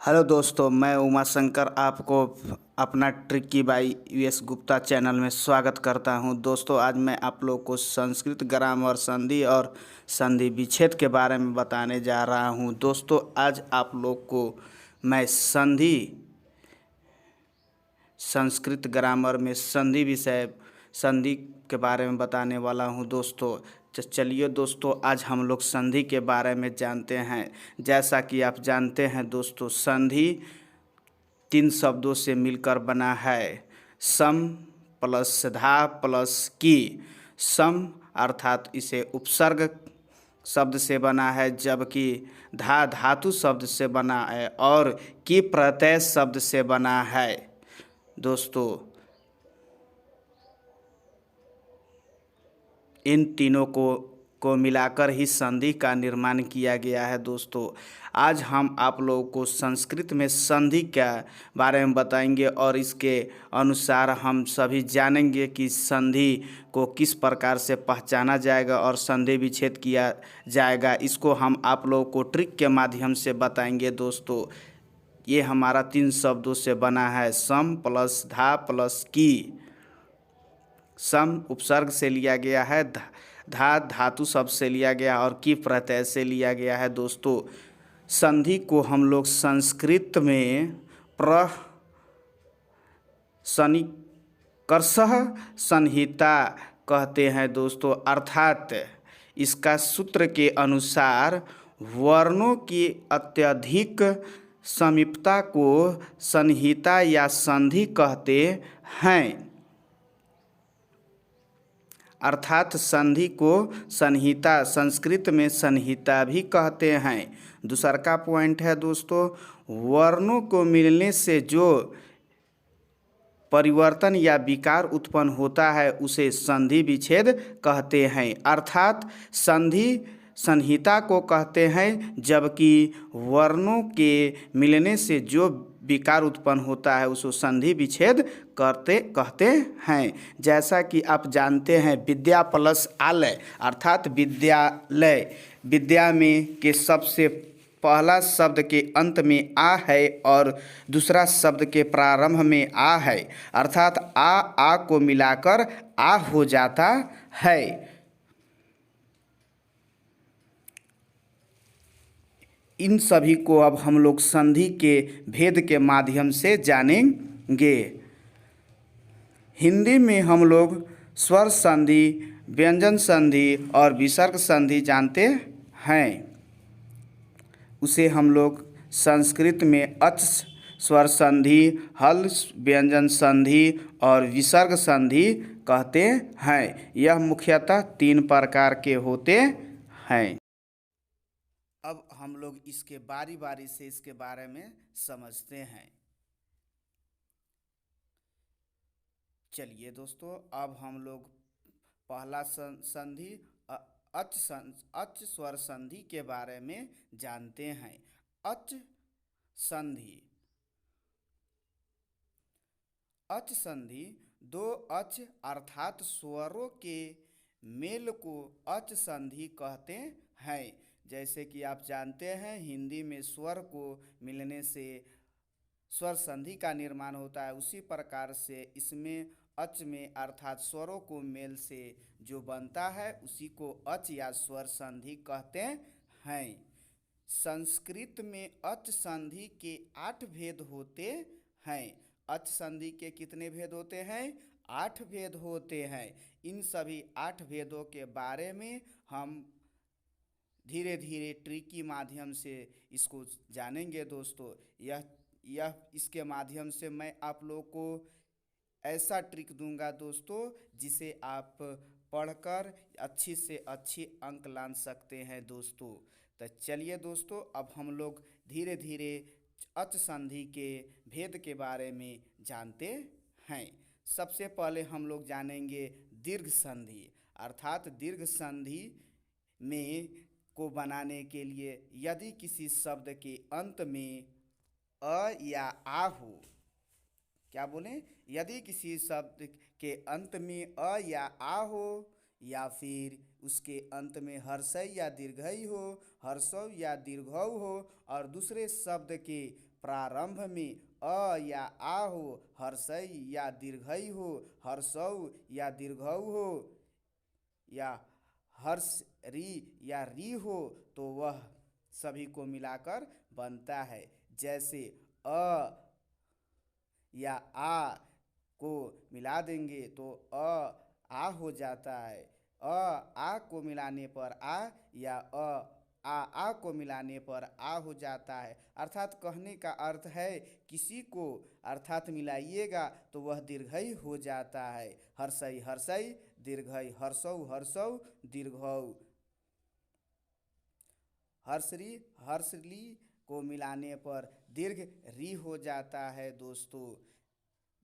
Hello दोस्तों, मैं उमा शंकर आपको अपना tricky by US Gupta channel में स्वागत करता हूं। दोस्तों, आज मैं आप लोग को संस्कृत ग्रामर संधि और संधि विच्छेद के बारे में बताने जा रहा हूं। दोस्तों, आज आप लोग को मैं संस्कृत ग्रामर में संधि के बारे में बताने वाला हूं। दोस्तों, चलिए दोस्तों, आज हम लोग संधि के बारे में जानते हैं। जैसा कि आप जानते हैं दोस्तों, संधि 3 शब्दों से मिलकर बना है। सम प्लस धा प्लस की। सम अर्थात इसे उपसर्ग शब्द से बना है, जबकि धा धातु शब्द से बना है और की प्रत्यय शब्द से बना है। दोस्तों, इन तीनों को मिलाकर ही संधि का निर्माण किया गया है। दोस्तों, आज हम आप लोगों को संस्कृत में संधि के बारे में बताएंगे और इसके अनुसार हम सभी जानेंगे कि संधि को किस प्रकार से पहचाना जाएगा और संधि विच्छेद किया जाएगा। इसको हम आप लोगों को ट्रिक के माध्यम से बताएंगे। दोस्तों, ये हमारा 3 शब्दों से बना है, सम प्लस धा प्लस की। सम उपसर्ग से लिया गया है, धा धातु शब्द से लिया गया और की प्रत्यय से लिया गया है। दोस्तों, संधि को हम लोग संस्कृत में शनिकर्षः संहिता कहते हैं। दोस्तों, अर्थात इसका सूत्र के अनुसार वर्णों की अत्यधिक समीपता को संहिता या संधि कहते हैं। अर्थात संधि को संहिता, संस्कृत में संहिता भी कहते हैं। दूसरा का पॉइंट है दोस्तों, वर्णों को मिलने से जो परिवर्तन या विकार उत्पन्न होता है उसे संधि विच्छेद कहते हैं। अर्थात संधि संहिता को कहते हैं, जबकि वर्णों के मिलने से जो विकार उत्पन्न होता है उसको संधि विच्छेद कहते हैं। जैसा कि आप जानते हैं, विद्या प्लस आलय अर्थात विद्यालय, विद्या में के सबसे पहला शब्द के अंत में आ है और दूसरा शब्द के प्रारंभ में आ है, अर्थात आ को मिलाकर आ हो जाता है। इन सभी को अब हम लोग संधि के भेद के माध्यम से जानेंगे। हिंदी में हम लोग स्वर संधि, व्यंजन संधि और विसर्ग संधि जानते हैं। उसे हम लोग संस्कृत में अच स्वर संधि, हल व्यंजन संधि और विसर्ग संधि कहते हैं। यह मुख्यतः 3 प्रकार के होते हैं। अब हम लोग इसके बारी बारी से इसके बारे में समझते हैं। चलिए दोस्तों, अब हम लोग पहला संधि अच स्वर संधि के बारे में जानते हैं। अच संधि, अच संधि 2 अच अर्थात स्वरों के मेल को अच संधि कहते हैं। जैसे कि आप जानते हैं, हिंदी में स्वर को मिलने से स्वर संधि का निर्माण होता है, उसी प्रकार से इसमें अच में अर्थात स्वरों को मेल से जो बनता है उसी को अच या स्वर संधि कहते हैं। संस्कृत में अच संधि के 8 भेद होते हैं। अच संधि के कितने भेद होते हैं? 8 भेद होते हैं। इन सभी 8 भेदों के बारे में हम धीरे धीरे ट्रिक के माध्यम से इसको जानेंगे। दोस्तों, यह इसके माध्यम से मैं आप लोगों को ऐसा ट्रिक दूंगा दोस्तों, जिसे आप पढ़कर अच्छी से अच्छी अंक ला सकते हैं। दोस्तों, तो चलिए दोस्तों, अब हम लोग धीरे धीरे अच संधि के भेद के बारे में जानते हैं। सबसे पहले हम लोग जानेंगे दीर्घ संधि, अर्थात दीर्घ संधि में को बनाने के लिए यदि किसी शब्द के अंत में अ या आ हो, क्या बोले, यदि किसी शब्द के अंत में अ या आ हो या फिर उसके अंत में हर्षय या दीर्घई हो, हर्षव या दीर्घऊ हो और दूसरे शब्द के प्रारंभ में अ या आ हो, हर्षई या दीर्घई हो, हर्षौ या दीर्घौ हो, या हर्ष री या री हो, तो वह सभी को मिलाकर बनता है। जैसे अ या आ को मिला देंगे तो आ हो जाता है। आ को मिलाने पर आ, या आ को मिलाने पर आ हो जाता है। अर्थात कहने का अर्थ है किसी को अर्थात मिलाइएगा तो वह दीर्घई हो जाता है। हर्षई हर्षई दीर्घई, हर्षौ हर्षौ दीर्घौ, हर्षरी हर्षली को मिलाने पर दीर्घ री हो जाता है।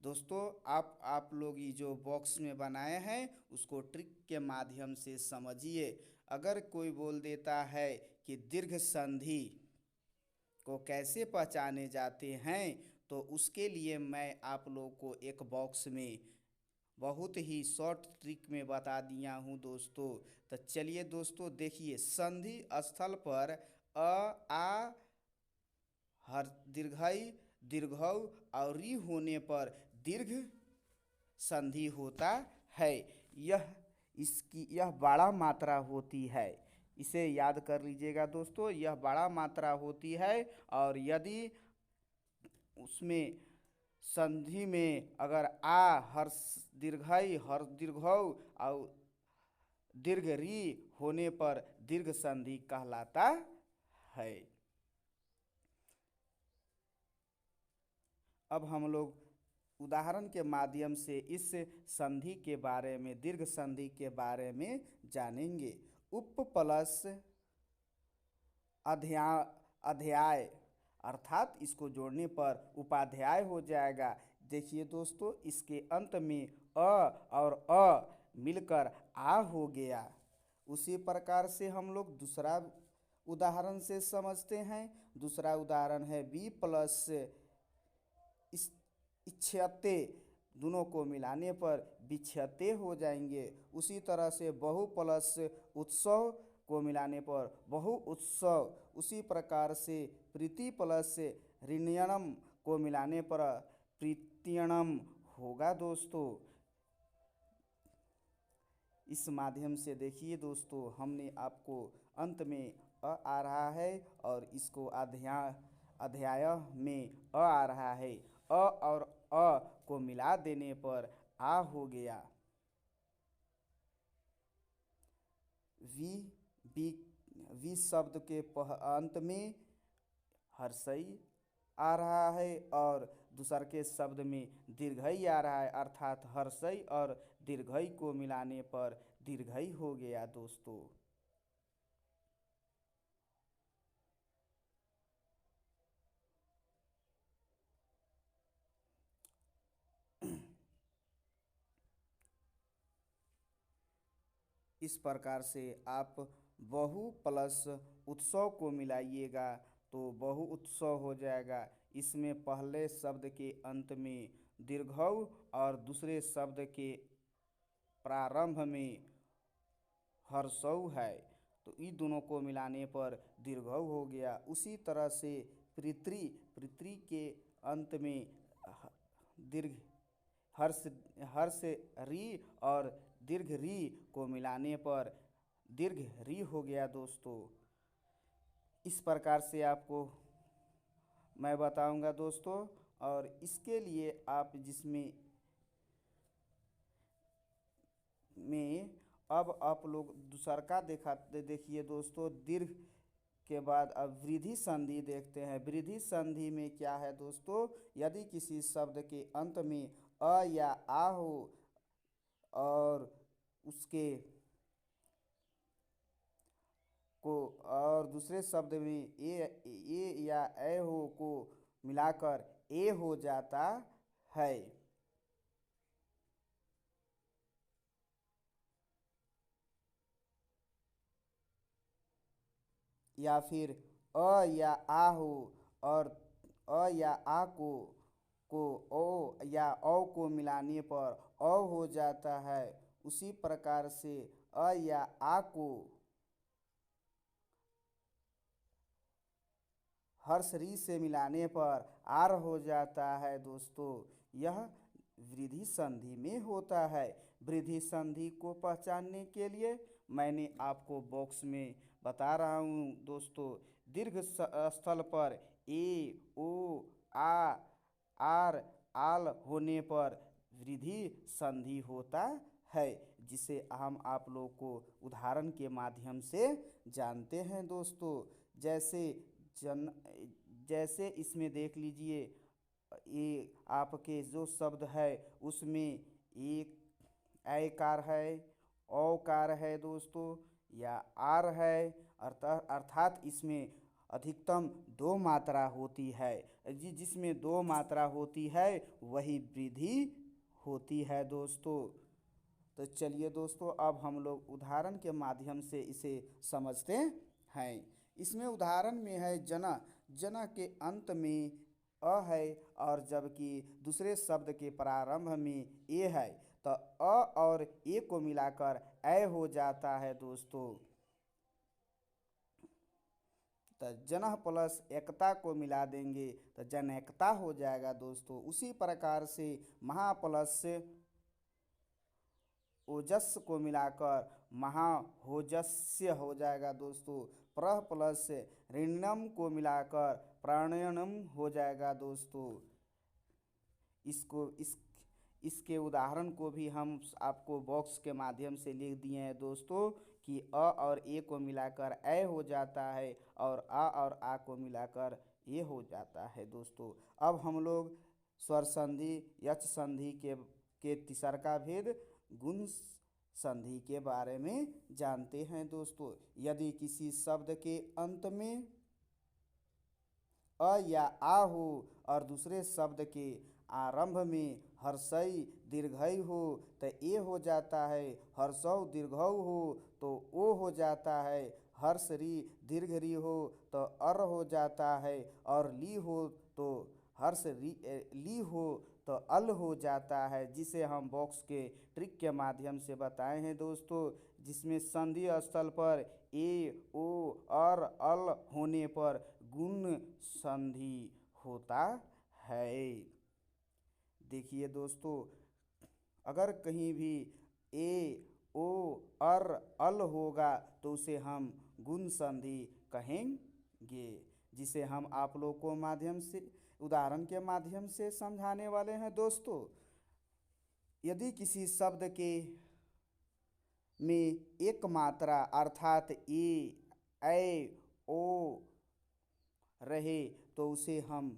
दोस्तों आप लोग ये जो बॉक्स में बनाए हैं उसको ट्रिक के माध्यम से समझिए। अगर कोई बोल देता है कि दीर्घ संधि को कैसे पहचाने जाते हैं, तो उसके लिए मैं आप लोग को एक बॉक्स में बहुत ही शॉर्ट ट्रिक में बता दिया हूँ दोस्तों। तो चलिए दोस्तों देखिए, संधि स्थल पर आ हर दीर्घई दीर्घौ और री होने पर दीर्घ संधि होता है। यह बड़ा मात्रा होती है, इसे याद कर लीजिएगा दोस्तों, यह बड़ा मात्रा होती है। और यदि उसमें संधि में अगर आ हर्ष दीर्घई हर्ष दीर्घौ और दीर्घ री होने पर दीर्घ संधि कहलाता है। अब हम लोग उदाहरण के माध्यम से इस संधि के बारे में, दीर्घ संधि के बारे में जानेंगे। उप प्लस अध्याय अर्थात इसको जोड़ने पर उपाध्याय हो जाएगा। देखिए दोस्तों, इसके अंत में अ और अ मिलकर आ हो गया। उसी प्रकार से हम लोग दूसरा उदाहरण से समझते हैं। दूसरा उदाहरण है बी प्लस इच्छते, दोनों को मिलाने पर बिछते हो जाएंगे। उसी तरह से बहु प्लस उत्सव को मिलाने पर बहु उत्सव, उसी प्रकार से प्रीति प्लस ऋण्यनम को मिलाने पर प्रीत्यणम होगा दोस्तों। इस माध्यम से देखिए दोस्तों, हमने आपको अंत में आ रहा है और इसको अध्याय में आ रहा है। और अ को मिला देने पर आ हो गया। वी शब्द के अंत में हर्षई आ रहा है और दूसर के शब्द में दीर्घई आ रहा है, अर्थात हर्षई और दीर्घई को मिलाने पर दीर्घई हो गया दोस्तों। इस प्रकार से आप बहु प्लस उत्सव को मिलाइएगा तो बहु उत्सव हो जाएगा। इसमें पहले शब्द के अंत में दीर्घौ और दूसरे शब्द के प्रारंभ में हर्षौ है, तो इन दोनों को मिलाने पर दीर्घौ हो गया। उसी तरह से पृथ्वी के अंत में दीर्घ हर्ष हर्ष री और दीर्घ री को मिलाने पर दीर्घ री हो गया दोस्तों। इस प्रकार से आपको मैं बताऊंगा दोस्तों। और इसके लिए आप जिसमें अब आप लोग दूसर का देखिए दोस्तों, दीर्घ के बाद अब वृद्धि संधि देखते हैं। वृद्धि संधि में क्या है दोस्तों, यदि किसी शब्द के अंत में अ या आ हो और उसके को और दूसरे शब्द में ए या ए हो को मिलाकर ए हो जाता है। या फिर अ या आ हो और अ या आ को ओ या औ को मिलाने पर अ हो जाता है। उसी प्रकार से अ या आ को हर्ष री से मिलाने पर आर हो जाता है दोस्तों। यह वृद्धि संधि में होता है। वृद्धि संधि को पहचानने के लिए मैंने आपको बॉक्स में बता रहा हूँ दोस्तों। दीर्घ स्थल पर ए ओ आ आर आल होने पर वृद्धि संधि होता है, जिसे हम आप लोग को उदाहरण के माध्यम से जानते हैं दोस्तों। जैसे इसमें देख लीजिए, ये आपके जो शब्द है उसमें एक ऐकार है, औकार है दोस्तों, या आर है, अर्थात इसमें अधिकतम दो मात्रा होती है। जिसमें दो मात्रा होती है वही वृद्धि होती है दोस्तों। तो चलिए दोस्तों, अब हम लोग उदाहरण के माध्यम से इसे समझते हैं। इसमें उदाहरण में है जना। जना के अंत में अ है और जबकि दूसरे शब्द के प्रारंभ में ए है, तो अ और ए को मिलाकर ए हो जाता है दोस्तों। तो जनः प्लस एकता को मिला देंगे तो जनैकता हो जाएगा दोस्तों। उसी प्रकार से महा प्लस ओजस को मिलाकर महाहोजस्य हो जाएगा दोस्तों। प्रह प्लस ऋणम को मिलाकर प्राणयनम हो जाएगा दोस्तों। इसके उदाहरण को भी हम आपको बॉक्स के माध्यम से लिख दिए हैं दोस्तों कि अ और ए को मिलाकर ए हो जाता है और आ और आ को मिलाकर ए हो जाता है दोस्तों। अब हम लोग स्वर संधि यच संधि के तीसरा भेद गुण संधि के बारे में जानते हैं दोस्तों। यदि किसी शब्द के अंत में अ या आ हो और दूसरे शब्द के आरंभ में हर्षई दीर्घई हो तो ए हो जाता है। हर्षौ दीर्घौ हो तो ओ हो जाता है। हर्ष री दीर्घ री हो तो अर हो जाता है और ली हो तो हर्ष ली हो तो अल हो जाता है, जिसे हम बॉक्स के ट्रिक के माध्यम से बताए हैं दोस्तों। जिसमें संधि स्थल पर ए ओ और अल होने पर गुण संधि होता है। देखिए दोस्तों, अगर कहीं भी ए ओ अर अल होगा तो उसे हम गुण संधि कहेंगे, जिसे हम आप लोग को माध्यम से उदाहरण के माध्यम से समझाने वाले हैं दोस्तों। यदि किसी शब्द के में एक मात्रा अर्थात ए ओ रहे तो उसे हम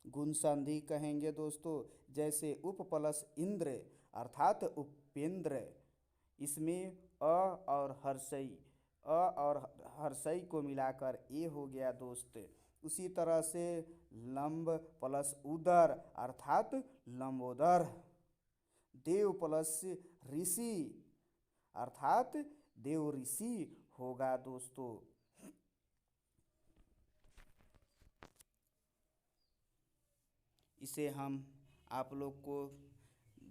गुण संधि कहेंगे दोस्तों। जैसे उप प्लस इंद्र अर्थात उपेंद्र, इसमें अ और हर्षई को मिलाकर ए हो गया दोस्त। उसी तरह से लंब प्लस उदर अर्थात लंबोदर। देव प्लस ऋषि अर्थात देव ऋषि होगा दोस्तों। इसे हम आप लोग को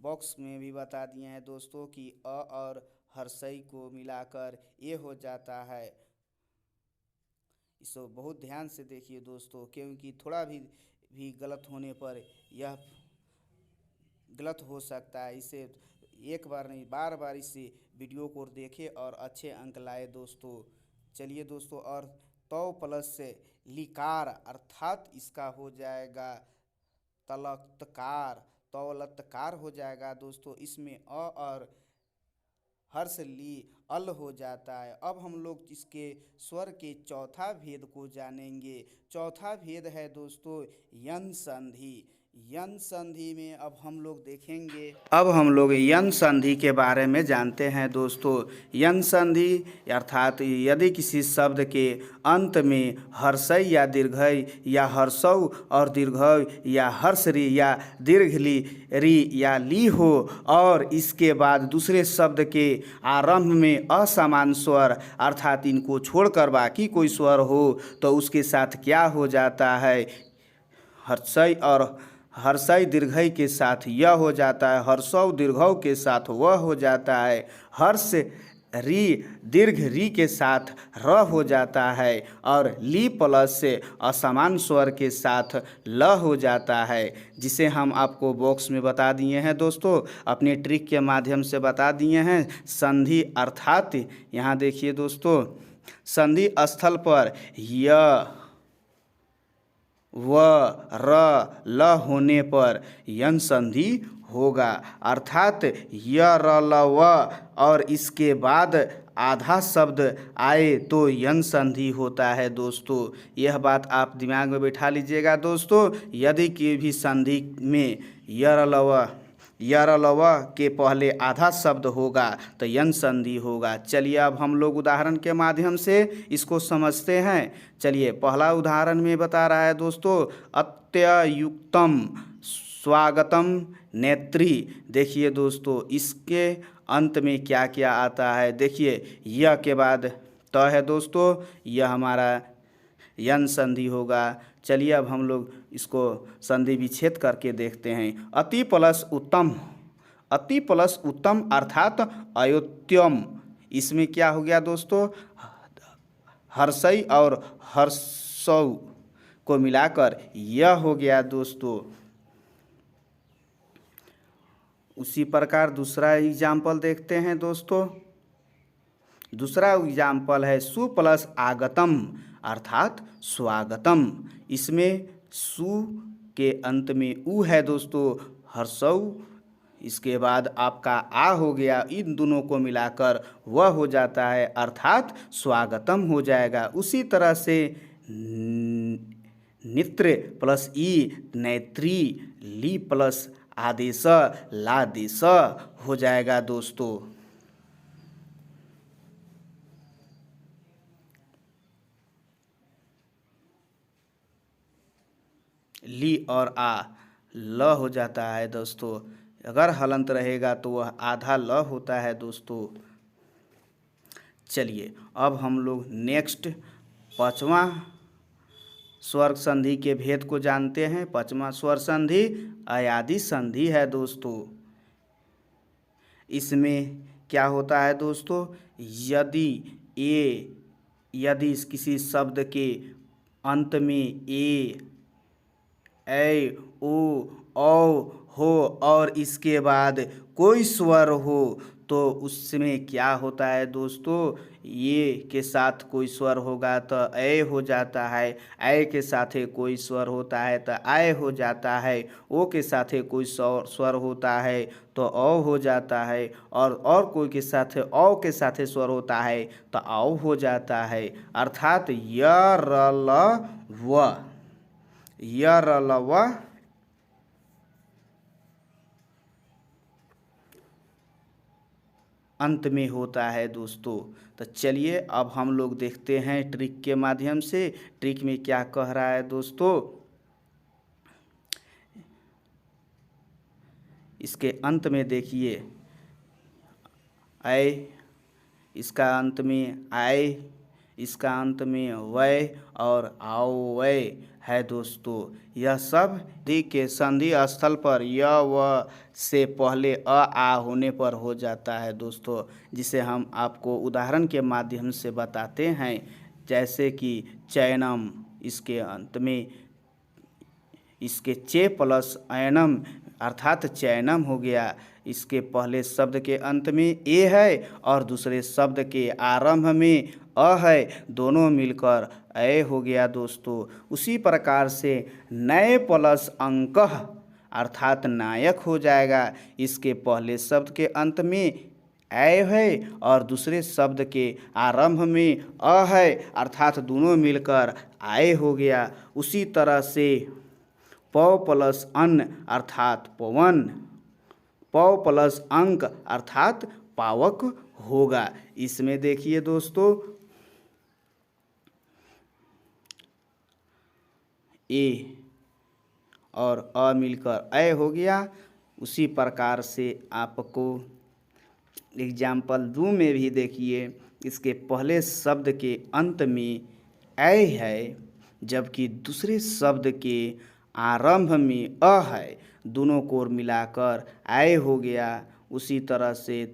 बॉक्स में भी बता दिए हैं दोस्तों कि अ और हर्षई को मिलाकर ए हो जाता है। इसको बहुत ध्यान से देखिए दोस्तों, क्योंकि थोड़ा भी गलत होने पर यह गलत हो सकता है। इसे एक बार नहीं बार बार इसे वीडियो को देखें और अच्छे अंक लाए दोस्तों। चलिए दोस्तों, और तौ प्लस से लिकार अर्थात इसका हो जाएगा तलत्कार, तौलत्कार हो जाएगा दोस्तों। इसमें अ और हर्ष ली अल हो जाता है। अब हम लोग इसके स्वर के चौथा भेद को जानेंगे। चौथा भेद है दोस्तों यन संधि। यन संधि में अब हम लोग देखेंगे, अब हम लोग यन संधि के बारे में जानते हैं दोस्तों। यन संधि अर्थात यदि किसी शब्द के अंत में हर्षई या दीर्घई या हर्षौ और दीर्घई या हर्ष री या दीर्घ री या ली हो और इसके बाद दूसरे शब्द के आरंभ में असमान स्वर अर्थात इनको छोड़कर बाकी कोई स्वर हो तो उसके साथ क्या हो जाता है, हर्षई और हर्षई दीर्घई के साथ यह हो जाता है, हर्षौ दीर्घौ के साथ वह हो जाता है, हर्ष री दीर्घ री के साथ र हो जाता है और ली प्लस से असमान स्वर के साथ ल हो जाता है, जिसे हम आपको बॉक्स में बता दिए हैं दोस्तों, अपने ट्रिक के माध्यम से बता दिए हैं। संधि अर्थात यहाँ देखिए दोस्तों, संधि स्थल पर य व र ल होने पर यन संधि होगा, अर्थात य र ल व और इसके बाद आधा शब्द आए तो यन संधि होता है दोस्तों। यह बात आप दिमाग में बैठा लीजिएगा दोस्तों। यदि किसी भी संधि में य र ल व के पहले आधा शब्द होगा तो यन संधि होगा। चलिए अब हम लोग उदाहरण के माध्यम से इसको समझते हैं। चलिए पहला उदाहरण में बता रहा है दोस्तों, अत्ययुक्तम स्वागतम नेत्री। देखिए दोस्तों इसके अंत में क्या क्या आता है। देखिए यह के बाद त है दोस्तों, यह हमारा यन संधि होगा। चलिए अब हम लोग इसको संधि विच्छेद करके देखते हैं। अति प्लस उत्तम, अति प्लस उत्तम अर्थात अयोत्यम, इसमें क्या हो गया दोस्तों, हर्षई और हर्षौ को मिलाकर यह हो गया दोस्तों। उसी प्रकार दूसरा एग्जाम्पल देखते हैं दोस्तों। दूसरा एग्जाम्पल है सु प्लस आगतम अर्थात स्वागतम। इसमें सु के अंत में उ है दोस्तों, हर्षौ, इसके बाद आपका आ हो गया, इन दोनों को मिलाकर वह हो जाता है अर्थात स्वागतम हो जाएगा। उसी तरह से नित्र प्लस ई नेत्री, ली प्लस आदेश लादेश हो जाएगा दोस्तों। ली और आ ल हो जाता है दोस्तों। अगर हलंत रहेगा तो वह आधा ल होता है दोस्तों। चलिए अब हम लोग नेक्स्ट पांचवा स्वर संधि के भेद को जानते हैं। पांचवा स्वर संधि अयादि संधि है दोस्तों। इसमें क्या होता है दोस्तों, यदि किसी शब्द के अंत में ए ओ औ हो और इसके बाद कोई स्वर हो तो उसमें क्या होता है दोस्तों, ये के साथ कोई स्वर होगा तो ए हो जाता है, ए के साथ कोई स्वर होता है तो आय हो जाता है, ओ के साथ कोई स्वर होता है तो औ हो जाता है, और कोई के साथ औ के साथ स्वर होता है तो औ हो जाता है, अर्थात य र ल व, य र ल व अंत में होता है दोस्तों। तो चलिए अब हम लोग देखते हैं ट्रिक के माध्यम से। ट्रिक में क्या कह रहा है दोस्तों, इसके अंत में देखिए ऐ, इसका अंत में आय, इसका अंत में वै और आओ वै है दोस्तों। यह सब दी के संधि स्थल पर य व से पहले आ होने पर हो जाता है दोस्तों, जिसे हम आपको उदाहरण के माध्यम से बताते हैं। जैसे कि चैनम, इसके अंत में इसके चे प्लस ऐनम अर्थात चैनम हो गया। इसके पहले शब्द के अंत में ए है और दूसरे शब्द के आरंभ में अ है, दोनों मिलकर ए हो गया दोस्तों। उसी प्रकार से नए प्लस अंक अर्थात नायक हो जाएगा। इसके पहले शब्द के अंत में ए है और दूसरे शब्द के आरंभ में अ है, अर्थात दोनों मिलकर आए हो गया। उसी तरह से पौ प्लस अन्न अर्थात पवन, पौ प्लस अंक अर्थात पावक होगा। इसमें देखिए दोस्तों ए और अ मिलकर ए हो गया। उसी प्रकार से आपको एग्जाम्पल 2 में भी देखिए, इसके पहले शब्द के अंत में ए है जबकि दूसरे शब्द के आरंभ में अ है, दोनों को मिलाकर आय हो गया। उसी तरह से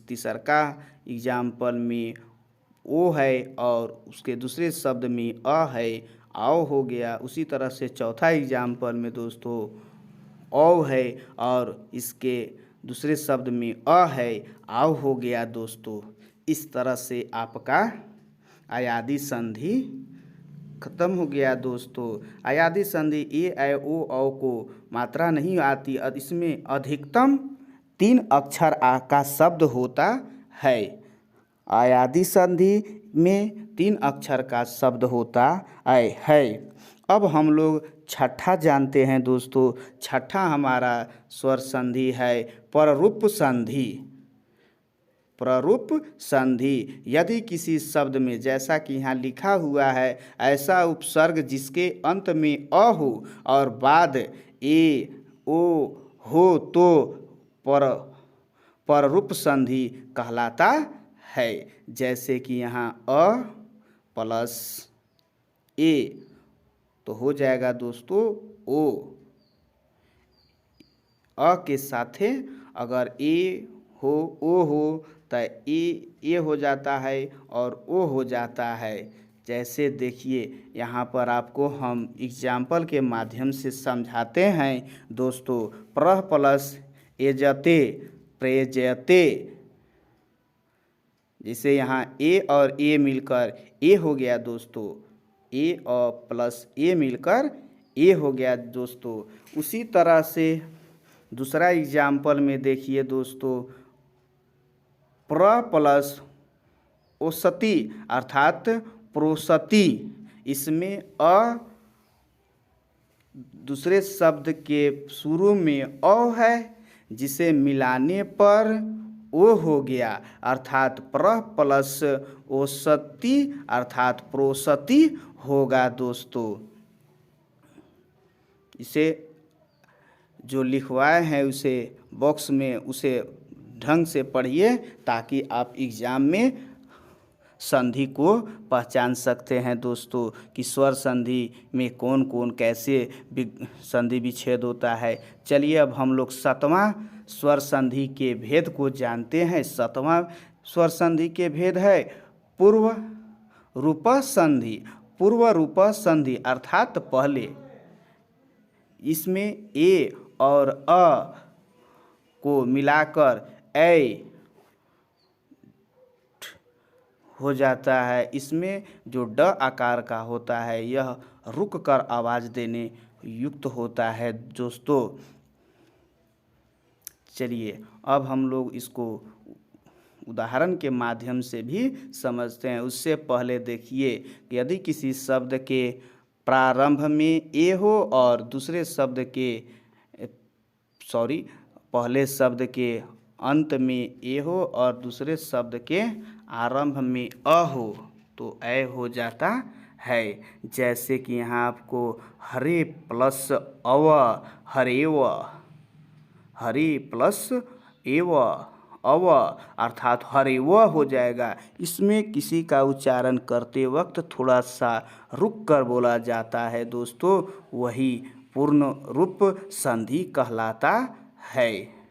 तीसर का एग्जाम्पल में ओ है और उसके दूसरे शब्द में अ है, आओ हो गया। उसी तरह से चौथा एग्जाम्पल में दोस्तों औ है और इसके दूसरे शब्द में अ है, आओ हो गया दोस्तों। इस तरह से आपका अयादी संधि खत्म हो गया दोस्तों। अयादी संधि ए ऐ ओ औ को मात्रा नहीं आती, इसमें अधिकतम 3 अक्षर का शब्द होता है। अयादी संधि में 3 अक्षर का शब्द होता है। अब हम लोग छठा जानते हैं दोस्तों। छठा हमारा स्वर संधि है प्ररूप संधि। प्ररूप संधि, यदि किसी शब्द में, जैसा कि यहाँ लिखा हुआ है, ऐसा उपसर्ग जिसके अंत में अ हो और बाद ए ओ हो तो प्ररूप संधि कहलाता है। जैसे कि यहाँ अ प्लस ए तो हो जाएगा दोस्तों ओ। अ के साथे अगर ए हो ओ हो तो ए हो जाता है और ओ हो जाता है। जैसे देखिए यहाँ पर आपको हम एग्जाम्पल के माध्यम से समझाते हैं दोस्तों। प्रह प्लस एजते प्रेजयते, जैसे यहाँ ए और ए मिलकर ए हो गया दोस्तों। ए और प्लस ए मिलकर ए हो गया दोस्तों। उसी तरह से दूसरा एग्जाम्पल में देखिए दोस्तों, प्र प्लस औसती अर्थात प्रोसती, इसमें अ दूसरे शब्द के शुरू में अ है, जिसे मिलाने पर ओ हो गया अर्थात प्र प्लस औसती अर्थात प्रोसती होगा दोस्तों। इसे जो लिखवाए हैं उसे बॉक्स में उसे ढंग से पढ़िए ताकि आप एग्ज़ाम में संधि को पहचान सकते हैं दोस्तों कि स्वर संधि में कौन कौन कैसे संधि विच्छेद होता है। चलिए अब हम लोग 7वां स्वर संधि के भेद को जानते हैं। 7वां स्वर संधि के भेद है पूर्व रूप संधि। पूर्व रूप संधि अर्थात पहले इसमें ए और अ को मिलाकर ऐ हो जाता है। इसमें जो ड आकार का होता है यह रुक कर आवाज़ देने युक्त होता है दोस्तों। चलिए अब हम लोग इसको उदाहरण के माध्यम से भी समझते हैं। उससे पहले देखिए कि यदि किसी शब्द के प्रारंभ में ए हो और दूसरे शब्द के पहले शब्द के अंत में ए हो और दूसरे शब्द के आरंभ में अ हो तो ऐ हो जाता है। जैसे कि यहाँ आपको हरे प्लस अव हरेव, हरे प्लस एव अव अर्थात हरेव हो जाएगा। इसमें किसी का उच्चारण करते वक्त थोड़ा सा रुक कर बोला जाता है दोस्तों, वही पूर्ण रूप संधि कहलाता है।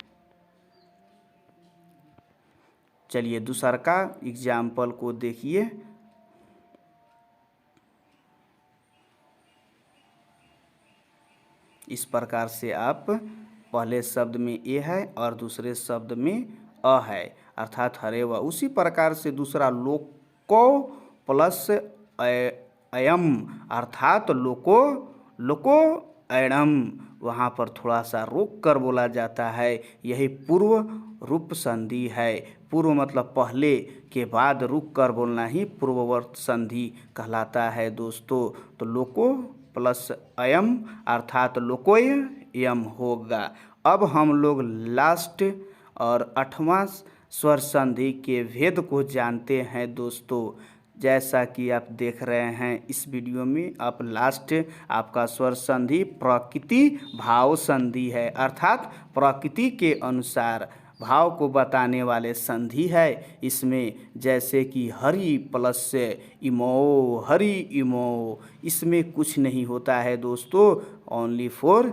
चलिए दूसरा का एग्जाम्पल को देखिए। इस प्रकार से आप पहले शब्द में ए है और दूसरे शब्द में अ है अर्थात हरे व। उसी प्रकार से दूसरा लोको प्लस अयम अर्थात लोको लोको एणम, वहाँ पर थोड़ा सा रोक कर बोला जाता है। यही पूर्व रूप संधि है। पूर्व मतलब पहले के बाद रुक कर बोलना ही पूर्ववर्त संधि कहलाता है दोस्तों। तो लोको प्लस अयम अर्थात लोकोय यम होगा। अब हम लोग लास्ट और 8वां स्वर संधि के भेद को जानते हैं दोस्तों। जैसा कि आप देख रहे हैं इस वीडियो में, आप लास्ट आपका स्वर संधि प्रकृति भाव संधि है अर्थात प्रकृति के अनुसार भाव को बताने वाले संधि है। इसमें जैसे कि हरि प्लस से इमो हरि इमो, इसमें कुछ नहीं होता है दोस्तों, ओनली फॉर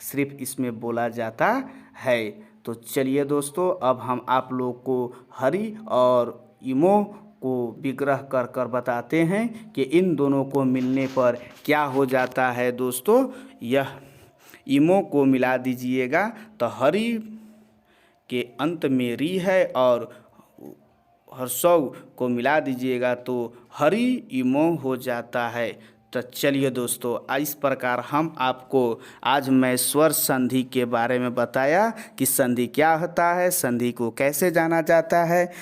सिर्फ इसमें बोला जाता है। तो चलिए दोस्तों, अब हम आप लोग को हरि और इमो को विग्रह कर कर बताते हैं कि इन दोनों को मिलने पर क्या हो जाता है दोस्तों। यह इमो को मिला दीजिएगा तो हरि के अंत में री है, और हर्षव को मिला दीजिएगा तो हरि इमो हो जाता है। तो चलिए दोस्तों, इस प्रकार हम आपको आज मैं स्वर संधि के बारे में बताया कि संधि क्या होता है, संधि को कैसे जाना जाता है,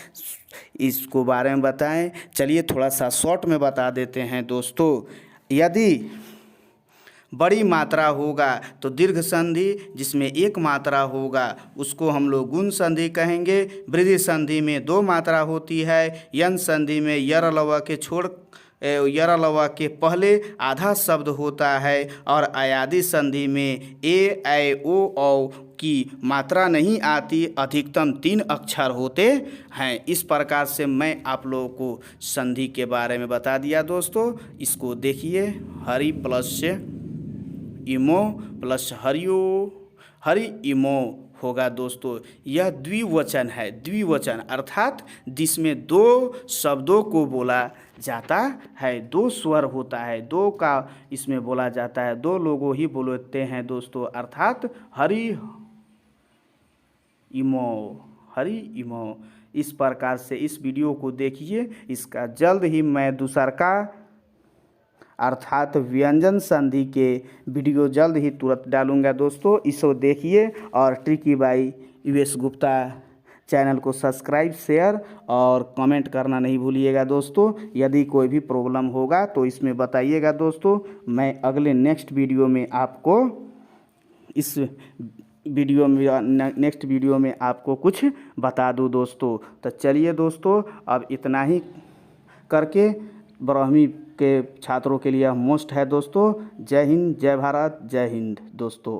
इसको बारे में बताएं। चलिए थोड़ा सा शॉर्ट में बता देते हैं दोस्तों। यदि बड़ी मात्रा होगा तो दीर्घ संधि, जिसमें एक मात्रा होगा उसको हम लोग गुण संधि कहेंगे। वृद्धि संधि में दो मात्रा होती है। यन संधि में यर लवा के छोड़ यर लवा के पहले आधा शब्द होता है। और अयादि संधि में ए ऐ ओ औ की मात्रा नहीं आती, अधिकतम 3 अक्षर होते हैं। इस प्रकार से मैं आप लोगों को संधि के बारे में बता दिया दोस्तों। इसको देखिए, हरि प्लस इमो प्लस हरियो, हरि इमो होगा दोस्तों। यह द्विवचन है, द्विवचन अर्थात जिसमें दो शब्दों को बोला जाता है, दो स्वर होता है, दो का इसमें बोला जाता है, दो लोगों ही बोलते हैं दोस्तों, अर्थात हरि इमो, हरि इमो। इस प्रकार से इस वीडियो को देखिए। इसका जल्द ही मैं दूसर का अर्थात व्यंजन संधि के वीडियो जल्द ही तुरंत डालूंगा दोस्तों। इसको देखिए और tricky by US Gupta channel को सब्सक्राइब, शेयर और कमेंट करना नहीं भूलिएगा दोस्तों। यदि कोई भी प्रॉब्लम होगा तो इसमें बताइएगा दोस्तों। मैं अगले नेक्स्ट वीडियो में आपको नेक्स्ट वीडियो में आपको कुछ बता दूं दोस्तों। तो चलिए दोस्तों, अब इतना ही करके ब्राह्मी के छात्रों के लिए मोस्ट है दोस्तों। जय हिंद, जय भारत, जय हिंद दोस्तों।